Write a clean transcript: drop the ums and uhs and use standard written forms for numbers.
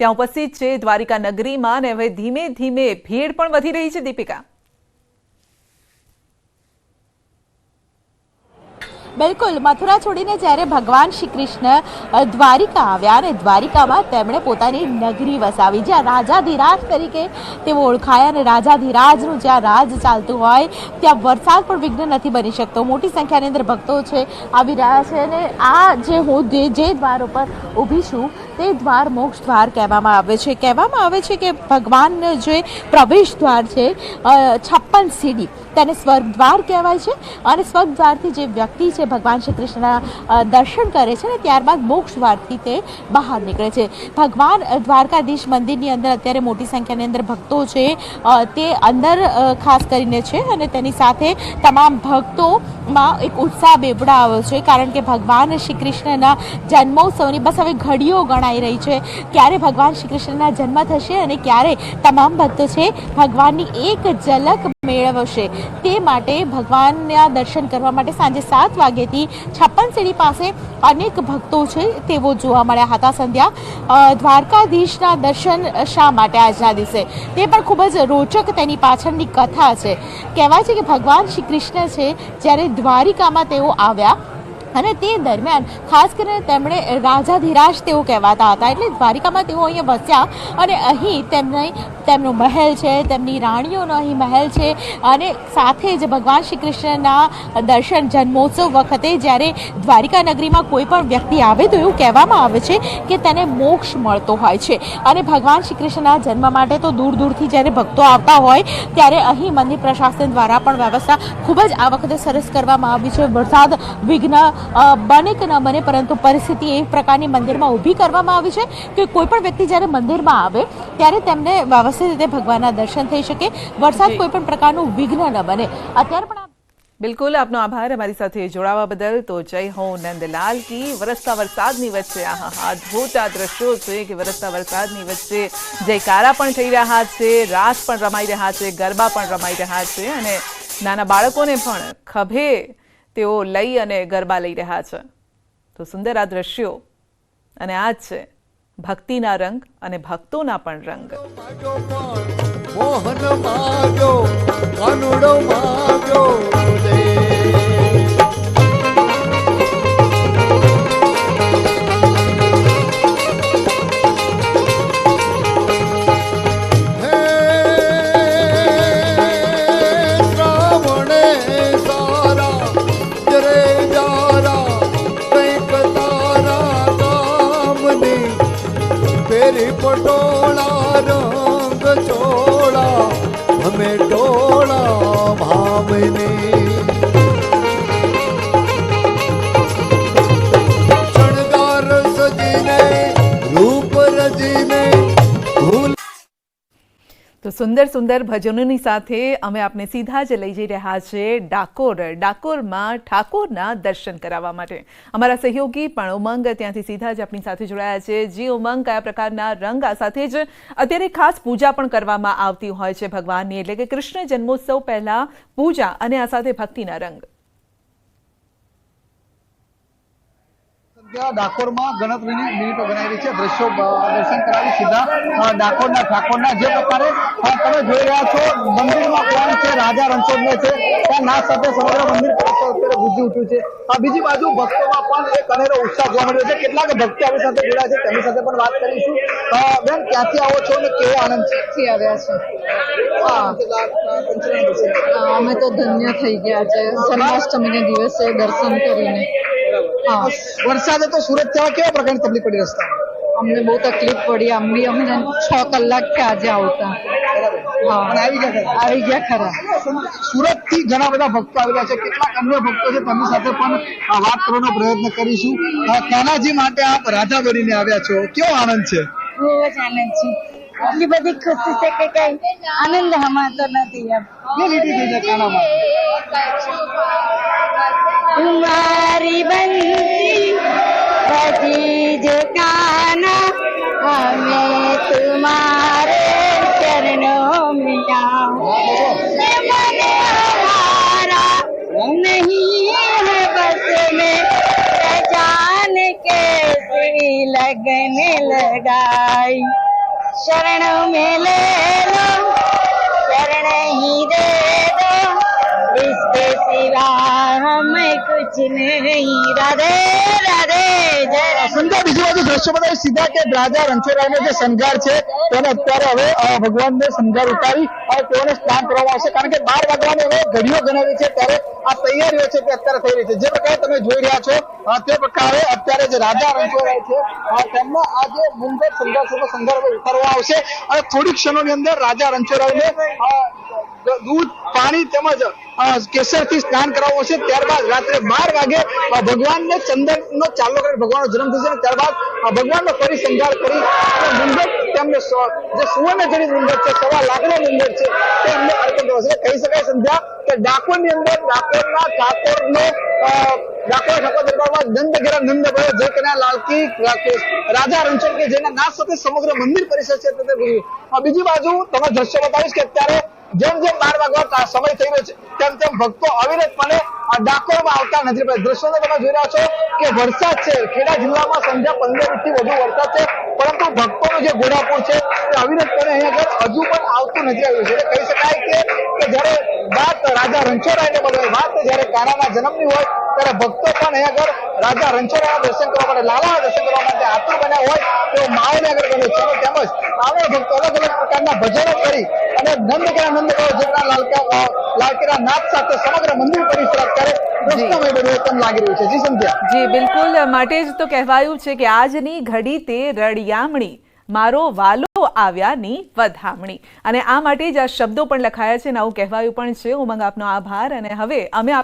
ત્યાં ઉપસ્થિત છે દ્વારિકા નગરીમાં, અને હવે ધીમે ધીમે ભીડ પણ વધી રહી છે. દીપિકા, બિલકુલ, મથુરા છોડીને જ્યારે ભગવાન શ્રી કૃષ્ણ દ્વારિકા આવ્યા અને દ્વારિકામાં તેમણે પોતાની નગરી વસાવી, જ્યાં રાજાધિરાજ તરીકે તેઓ ઓળખાયા, અને રાજાધિરાજનું જ્યાં રાજ ચાલતું હોય ત્યાં વરસાદ પણ વિઘ્ન નથી બની શકતો. મોટી સંખ્યાની અંદર ભક્તો છે આવી રહ્યા છે, અને આ જે હું જે દ્વાર ઉપર ઊભી છું તે દ્વાર મોક્ષ દ્વાર કહેવામાં આવે છે. કહેવામાં આવે છે કે ભગવાન જે પ્રવેશ દ્વાર છે 56 સીડી તેને સ્વર્ગ દ્વાર કહેવાય છે, અને સ્વર્ગ દ્વારથી જે વ્યક્તિ છે ભગવાન શ્રી કૃષ્ણના દર્શન કરે છે ને ત્યારબાદ મોક્ષ દ્વારથી તે બહાર નીકળે છે. ભગવાન દ્વારકાધીશ મંદિરની અંદર અત્યારે મોટી સંખ્યાની અંદર ભક્તો છે તે અંદર ખાસ કરીને છે, અને તેની સાથે તમામ ભક્તોમાં એક ઉત્સાહ બેવડાવ્યો છે, કારણ કે ભગવાન શ્રી કૃષ્ણના જન્મોત્સવની બસ હવે ઘડીઓ ગણાઈ રહી છે. ક્યારે ભગવાન શ્રી કૃષ્ણના જન્મ થશે અને ક્યારે તમામ ભક્તો છે ભગવાનની એક ઝલક મેળવશે, તે માટે ભગવાનના દર્શન કરવા માટે સાંજે 7 વાગ્યેથી 56 સીડી પાસે અનેક ભક્તો છે તેઓ જોવા મળ્યા હતા. સંધ્યા દ્વારકાધીશના દર્શન શા માટે આજના દિવસે, તે પણ ખૂબ જ રોચક તેની પાછળની કથા છે. કહેવાય છે કે ભગવાન શ્રી કૃષ્ણ છે જ્યારે દ્વારિકામાં તેઓ આવ્યા અને તે દરમિયાન ખાસ કરીને તેમણે રાજાધિરાજ તેઓ કહેવાતા હતા, એટલે દ્વારિકામાં તેઓ અહીંયા વસ્યા, અને અહીં તેમનો મહેલ છે, તેમની રાણીઓનો અહીં મહેલ છે, અને સાથે જ ભગવાન શ્રી કૃષ્ણના દર્શન જન્મોત્સવ વખતે જ્યારે દ્વારિકા નગરીમાં કોઈ પણ વ્યક્તિ આવે તો એવું કહેવામાં આવે છે કે તેને મોક્ષ મળતો હોય છે. અને ભગવાન શ્રી કૃષ્ણના જન્મ માટે તો દૂર દૂરથી જ્યારે ભક્તો આવતા હોય ત્યારે અહીં મંદિર પ્રશાસન દ્વારા પણ વ્યવસ્થા ખૂબ જ આ વખતે સરસ કરવામાં આવી છે. વરસાદ વિઘ્ન બને કે ન બને, પરંતુ પરિસ્થિતિ એ પ્રકારની મંદિરમાં ઊભી કરવામાં આવી છે કે કોઈ પણ વ્યક્તિ જ્યારે મંદિરમાં આવે ત્યારે તેમને વ્યવસ્થિત રીતે ભગવાનના દર્શન થઈ શકે, વરસાદ કોઈ પણ પ્રકારનું વિઘ્ન ન બને. અત્યારે પણ બિલકુલ, આપનો આભાર અમારી સાથે જોડાવા બદલ. તો જય હો નંદલાલ કી. વરસતા વરસાદની વચ્ચે અદ્ભુત આ દ્રશ્યો છે કે વરસતા વરસાદની વચ્ચે જયકારા પણ થઈ રહ્યા છે, રાસ પણ રમાઈ રહ્યા છે, ગરબા પણ રમાઈ રહ્યા છે, અને નાના બાળકોને પણ ખભે તેઓ લઈ અને ગરબા લઈ રહ્યા છે. તો સુંદર આ દ્રશ્યો, અને આ જ છે ભક્તિના રંગ અને ભક્તોના પણ રંગ. મોહન માગ્યો કાનુડો માગ્યો પટોળા રંગ ચોળા અમે ટોળા ભાવની શણગાર સજીને રૂપ રજીને. તો સુંદર સુંદર ભજનોની સાથે અમે આપને સીધા જ લઈ જઈ રહ્યા છે ડાકોરમાં ઠાકોરના દર્શન કરાવવા માટે. અમારા સહયોગી પણ ઉમંગ ત્યાંથી સીધા જ આપણી સાથે જોડાયા છે. જી ઉમંગ, કયા પ્રકારના રંગ, આ સાથે જ અત્યારે ખાસ પૂજા પણ કરવામાં આવતી હોય છે ભગવાનની, એટલે કે કૃષ્ણ જન્મોત્સવ પહેલા પૂજા અને આ સાથે ભક્તિના રંગ. ડાકોરમાં ગણતરીની મિનિટો ગણાવી રહી છે. દ્રશ્યો દર્શન કરાવી સીધા ડાકોરના ઠાકોરના જે પ્રકારે તમે જોઈ રહ્યા છો મંદિરમાં કોણ છે, રાજા રણછોડને છે ત્યાં નાચ સાથે સમગ્ર મંદિર અત્યારે ગુંજી ઉઠ્યું છે. બીજી બાજુ ભક્તોમાં પણ એક અનેરો ઉત્સાહ જોવા મળ્યો છે. કેટલાક ભક્તો આપણી સાથે જોડાયા છે, તેમની સાથે પણ વાત કરીશું. બેન, ક્યાંથી આવો છો ને કેવો આનંદ છે? આવ્યા છે. અમે તો ધન્ય થઈ ગયા છે જન્માષ્ટમીના દિવસે દર્શન કરીને. વરસાદે તો સુરત જવા કેવા પ્રકારની તકલીફ પડી રસ્તા? અમને બહુ તકલીફ પડી. અમને 6 કલાક કે આજે આવતા. આવી ગયા ખરા. સુરત થી ઘણા બધા ભક્તો આવી રહ્યા છે, કેટલાક અન્ય ભક્તો છે તેમની સાથે પણ વાત કરવાનો પ્રયત્ન કરીશું. કાનાજી માટે આપ રાજા બનીને આવ્યા છો, કેવો આનંદ છે? બહુ જ આનંદ છે. એટલી બધી ખુશી છે કે કઈ આનંદ હમાતો નથી. तुम्हारी बंसी बजी जो काना हमें तुम्हारे चरणों में हमारा नहीं है बस में जान कैसी लगन लगाई शरण में ले लो शरण ही दे दो इसके सिवा हमें कुछ नहीं राधे राधे जय સંધ્યા બીજી બાજુ દ્રશ્યો બતાવી સીધા કે રાજા રણછોડરાયનો જે શણગાર છે તેને અત્યારે હવે ભગવાનને શણગાર ઉતારી તેઓને સ્નાન કરવામાં આવશે કારણ કે 12 વાગવાની હવે ઘડીઓ ગણાવી છે ત્યારે આ તૈયારીઓ છે તે અત્યારે થઈ રહી છે જે પ્રકારે તમે જોઈ રહ્યા છો તે પ્રકારે અત્યારે જે રાજા રણછોડરાય છે તેમના આ જે મુંગટ શણગાર છે શણગાર ઉતારવામાં આવશે અને થોડી ક્ષણોની અંદર રાજા રણછોડરાયને દૂધ પાણી તેમજ કેસરથી સ્નાન કરાવવું છે ત્યારબાદ રાત્રે 12 વાગે ભગવાનને ચંદનનો ચાલો કરી ભગવાનનો જન્મ થશે અને ત્યારબાદ ભગવાનનો ફરી શણગાર કરી મુંગટ તેમને જે સુવર્ણ જડિત મુંગટ છે 1.25 લાખનો મુંગટ છે તે એમને અર્પણ કરશે કહી શકાય સંધ્યા કે ડાકોરની અંદર ડાકોરના ઠાકોરનો ડાકોર ઠાકોર દરબારમાં નંદ ઘેરા નંદ ભયો જય કનૈયા લાલ કી રાજા રણછોડ કે જેના નામ સાથે સમગ્ર મંદિર પરિસર છે તે બીજી બાજુ તમે દ્રશ્ય બતાવીશ કે અત્યારે જેમ જેમ 12 વાગવા સમય થઈ રહ્યો છે તેમ તેમ ભક્તો અવિરતપણે ડાકોરમાં આવતા નથી પડે દ્રશ્યો તમે જોઈ રહ્યા છો કે વરસાદ છે ખેડા જિલ્લામાં સંધ્યા 15 ઇંચથી વધુ વરસાદ છે પરંતુ ભક્તોનું જે ઘોડાપુર છે તે અવિરતપણે અહીંયા આગળ હજુ પણ આવતું નથી આવ્યું છે એટલે કહી શકાય કે જ્યારે વાત રાજા રણછોડરાયને બોલવાની વાત જયારે કાનાના જન્મની હોય ત્યારે ભક્તો પણ અહીંયા આગળ રાજા રણછોડરાયના દર્શન કરવા માટે લાલાના દર્શન કરવા માટે આતુર બન્યા હોય તેઓ માઓને આગળ બને છે તેમજ આવા ભક્તો અલગ અલગ પ્રકારના ભજનો કરી અને નંદ જેટલા લાલકેરા નાદ સાથે સમગ્ર મંદિર પરિસર અત્યારે પ્રશ્નમય બન્યું તેમ લાગી રહ્યું છે જી સંધ્યા જી બિલકુલ માટે જ તો કહેવાયું છે કે આજની ઘડી તે રળિયામણી મારો વાલો આવ્યાની વધામણી અને આ માટે જ આ શબ્દો પણ લખાયા છે અને આવું કહેવાયું પણ છે ઉમંગ આપનો આભાર અને હવે અમે